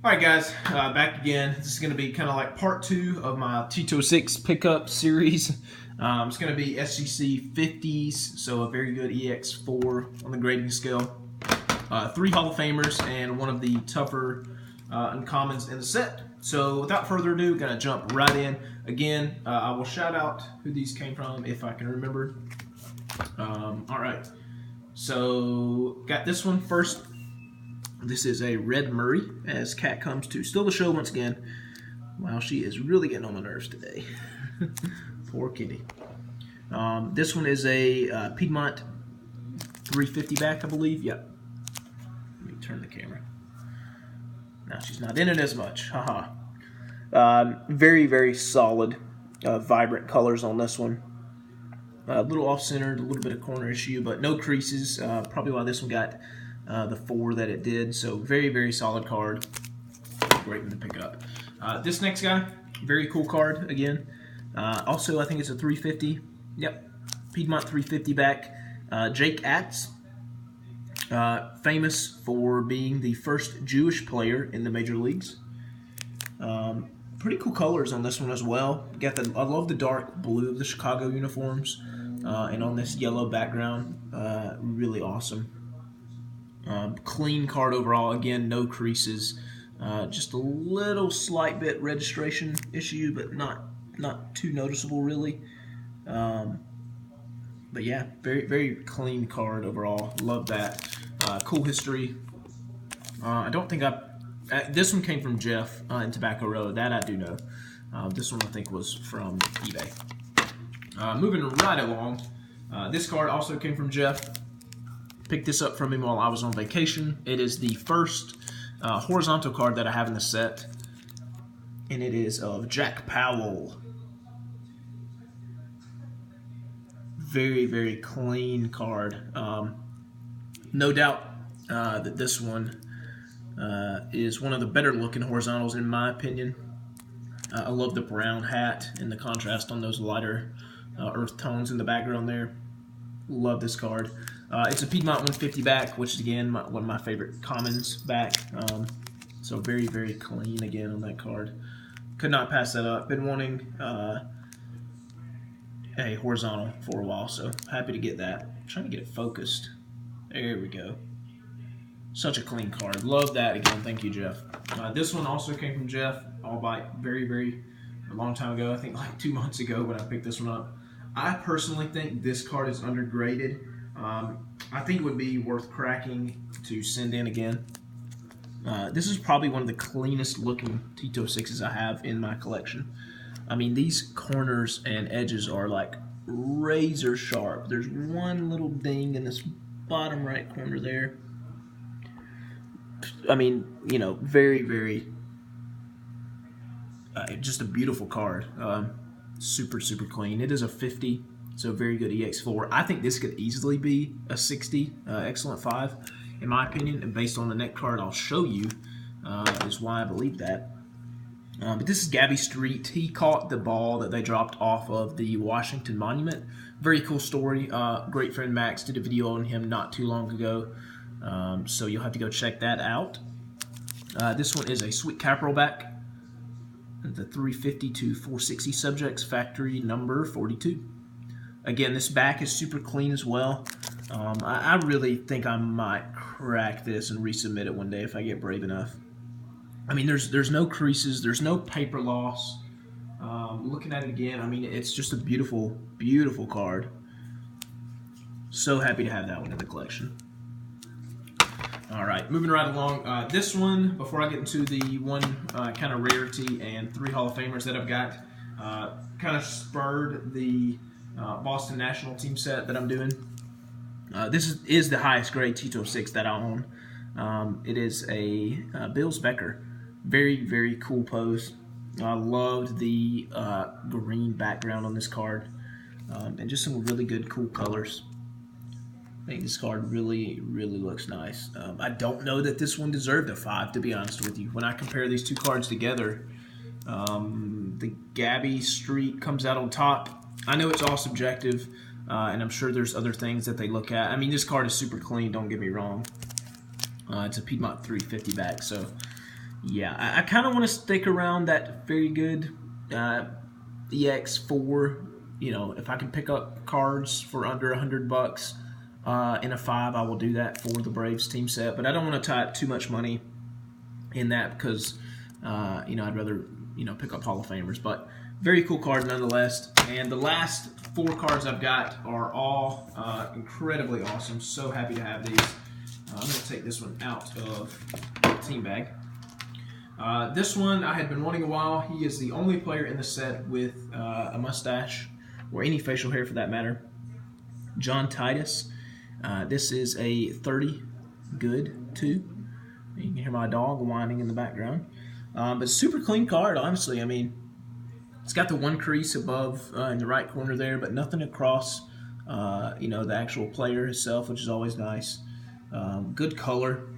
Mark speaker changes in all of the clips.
Speaker 1: Alright guys, back again. This is going to be kind of like part 2 of my T206 pickup series. It's going to be SGC 50s, so a very good EX4 on the grading scale. 3 Hall of Famers and one of the tougher uncommons in the set. So without further ado, going to jump right in. Again, I will shout out who these came from if I can remember. Alright, so got this one first. This is a Red Murray, as Kat comes to steal the show once again. Wow, she is really getting on my nerves today. Poor kitty. This one is a Piedmont 350 back, I believe. Yep. Let me turn the camera. Now she's not in it as much. Haha. Very, very solid, vibrant colors on this one. A little off-centered, a little bit of corner issue, but no creases. Probably why this one got the 4 that it did. So very, very solid card. Great one to pick up. This next guy, very cool card again. Also, I think it's a 350. Yep, Piedmont 350 back. Jake Atz, famous for being the first Jewish player in the major leagues. Pretty cool colors on this one as well. Got the I love the dark blue of the Chicago uniforms, and on this yellow background, really awesome. Clean card overall. Again, no creases. Just a little slight bit registration issue, but not too noticeable really. But yeah, very, very clean card overall. Love that. Cool history. I don't think this one came from Jeff in Tobacco Road. That I do know. This one I think was from eBay. Moving right along. This card also came from Jeff. Picked this up from him while I was on vacation. It is the first horizontal card that I have in the set, and it is of Jack Powell. Very, very clean card. No doubt that this one is one of the better looking horizontals in my opinion. I love the brown hat and the contrast on those lighter earth tones in the background there. Love this card. It's a Piedmont 150 back, which is again one of my favorite commons back. So very, very clean again on that card. Could not pass that up. Been wanting a horizontal for a while, so happy to get that. I'm trying to get it focused. There we go. Such a clean card. Love that again. Thank you, Jeff. This one also came from Jeff, albeit very, very a long time ago. I think like 2 months ago when I picked this one up. I personally think this card is undergraded. I think it would be worth cracking to send in again. This is probably one of the cleanest looking T206s I have in my collection. I mean, these corners and edges are like razor sharp. There's one little ding in this bottom right corner there. I mean, you know, very, very, just a beautiful card. Super, super clean. It is a 50, so very good EX4. I think this could easily be a 60, excellent 5, in my opinion, and based on the next card I'll show you is why I believe that. But this is Gabby Street. He caught the ball that they dropped off of the Washington Monument. Very cool story. Great friend Max did a video on him not too long ago, so you'll have to go check that out. This one is a Sweet Caporal back. The 350 to 460 subjects, factory number 42. Again, this back is super clean as well. I really think I might crack this and resubmit it one day if I get brave enough. I mean, there's no creases, there's no paper loss. Looking at it again, I mean, it's just a beautiful, beautiful card. So happy to have that one in the collection. All right, moving right along. This one, before I get into the one kind of rarity and 3 Hall of Famers that I've got, kind of spurred the Boston National Team set that I'm doing. This is the highest grade T206 that I own. It is a Bills Becker. Very, very cool pose. I loved the green background on this card, and just some really good, cool colors. I think this card really, really looks nice. I don't know that this one deserved a 5, to be honest with you. When I compare these two cards together, the Gabby Street comes out on top. I know it's all subjective, and I'm sure there's other things that they look at. I mean, this card is super clean, don't get me wrong. It's a Piedmont 350 back, so Yeah, I kind of want to stick around that very good EX4. You know, if I can pick up cards for under $100 in a 5, I will do that for the Braves team set. But I don't want to tie up too much money in that because you know, I'd rather, you know, pick up Hall of Famers. But very cool card nonetheless. And the last 4 cards I've got are all incredibly awesome. So happy to have these. I'm going to take this one out of the team bag. This one I had been wanting a while. He is the only player in the set with a mustache, or any facial hair for that matter. John Titus. This is a 30 good 2. You can hear my dog whining in the background. But super clean card, honestly. I mean, it's got the one crease above in the right corner there, but nothing across you know, the actual player himself, which is always nice. Good color,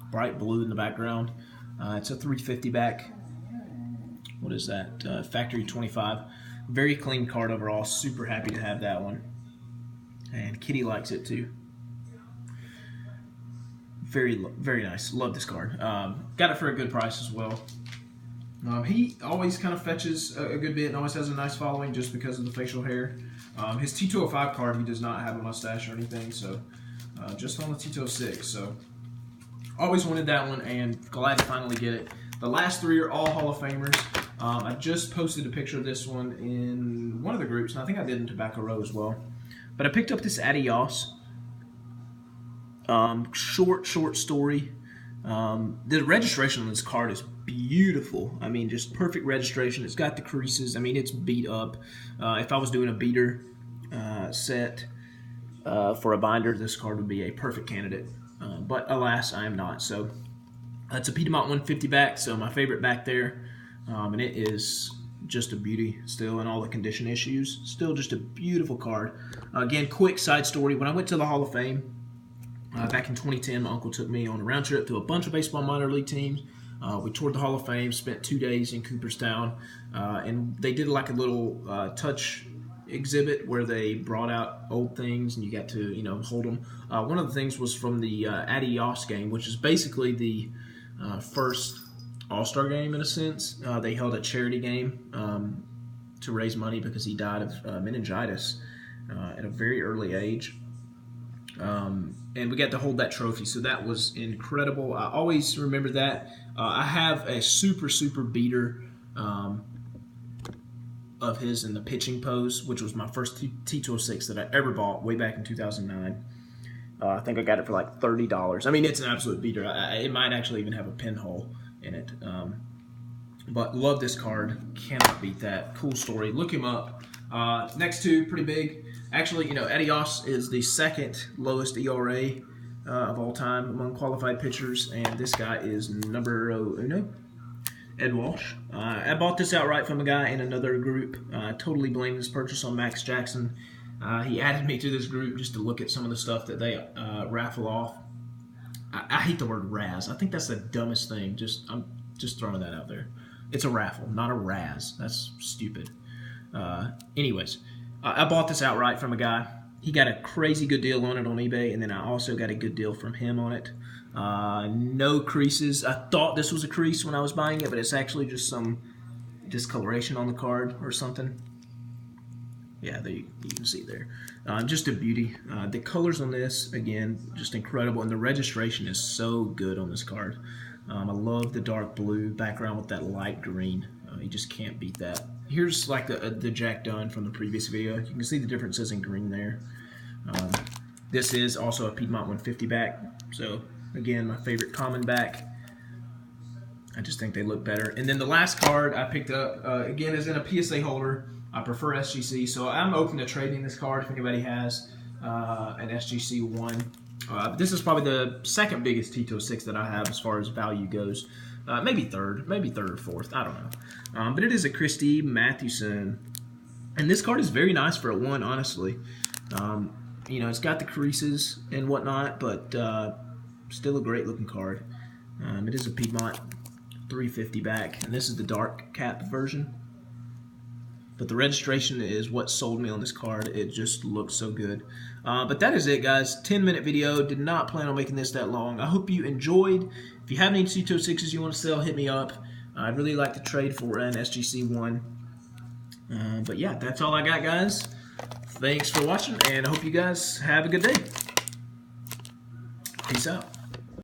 Speaker 1: bright blue in the background. It's a 350 back. What is that? Factory 25. Very clean card overall. Super happy to have that one. And Kitty likes it too. Very, very nice. Love this card. Got it for a good price as well. He always kind of fetches a good bit and always has a nice following just because of the facial hair. His T205 card, he does not have a mustache or anything, so just on the T206. So always wanted that one and glad to finally get it. The last 3 are all Hall of Famers. I just posted a picture of this one in one of the groups, and I think I did in Tobacco Row as well. But I picked up this Adios. Short story. The registration on this card is beautiful. I mean, just perfect registration. It's got the creases. I mean, it's beat up. If I was doing a beater set for a binder, this card would be a perfect candidate. But alas, I am not. So it's a Piedmont 150 back, so my favorite back there. And it is just a beauty still, and all the condition issues. Still just a beautiful card. Again, quick side story. When I went to the Hall of Fame, back in 2010, my uncle took me on a round trip to a bunch of baseball minor league teams. We toured the Hall of Fame, spent 2 days in Cooperstown, and they did like a little touch exhibit where they brought out old things and you got to, you know, hold them. One of the things was from the Adios game, which is basically the first All-Star game in a sense. They held a charity game to raise money because he died of meningitis at a very early age. And we got to hold that trophy, so that was incredible. I always remember that. I have a super beater of his in the pitching pose, which was my first T206 that I ever bought way back in 2009. I think I got it for like $30. I mean, it's an absolute beater. It might actually even have a pinhole in it. But love this card. Cannot beat that. Cool story. Look him up. Next two, pretty big. Actually, you know, Adios is the second lowest ERA of all time among qualified pitchers, and this guy is numero uno, Ed Walsh. I bought this outright from a guy in another group. Totally blame this purchase on Max Jackson. He added me to this group just to look at some of the stuff that they raffle off. I hate the word razz. I think that's the dumbest thing. I'm just throwing that out there. It's a raffle, not a razz. That's stupid. Anyways, I bought this outright from a guy. He got a crazy good deal on it on eBay, and then I also got a good deal from him on it. No creases. I thought this was a crease when I was buying it, but it's actually just some discoloration on the card or something. Yeah, you can see there. Just a beauty. The colors on this, again, just incredible, and the registration is so good on this card. I love the dark blue background with that light green. You just can't beat that. Here's like the Jack Dunn from the previous video. You can see the differences in green there. This is also a Piedmont 150 back. So again, my favorite common back. I just think they look better. And then the last card I picked up, again, is in a PSA holder. I prefer SGC, so I'm open to trading this card if anybody has an SGC 1. But this is probably the second biggest T206 that I have as far as value goes. Maybe third or fourth. I don't know. But it is a Christy Mathewson. And this card is very nice for a 1, honestly. You know, it's got the creases and whatnot, but still a great looking card. It is a Piedmont 350 back, and this is the dark cap version. But the registration is what sold me on this card. It just looks so good. But that is it, guys. 10-minute video. Did not plan on making this that long. I hope you enjoyed. If you have any T206s you want to sell, hit me up. I'd really like to trade for an SGC1. But yeah, that's all I got, guys. Thanks for watching, and I hope you guys have a good day. Peace out.